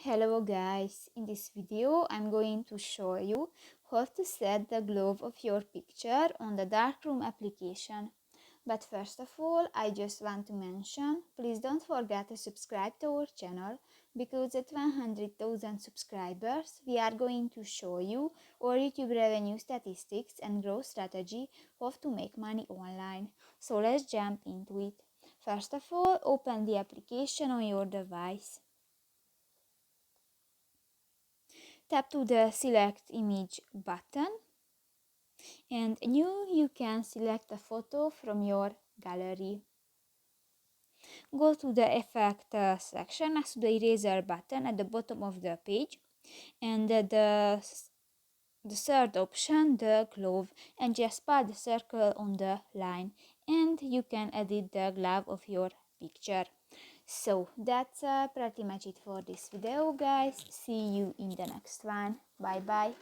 Hello guys, in this video I'm going to show you how to set the glow of your picture on the Darkroom application. But first of all, I just want to mention, please don't forget to subscribe to our channel, because at 100,000 subscribers we are going to show you our YouTube revenue statistics and growth strategy how to make money online. So let's jump into it. First of all, open the application on your device. Tap to the select image button, and you can select a photo from your gallery. Go to the effect section next to the eraser button at the bottom of the page, and the third option, the glove, and just put the circle on the line, and you can edit the glove of your picture. So that's pretty much it for this video guys. See you in the next one. Bye bye.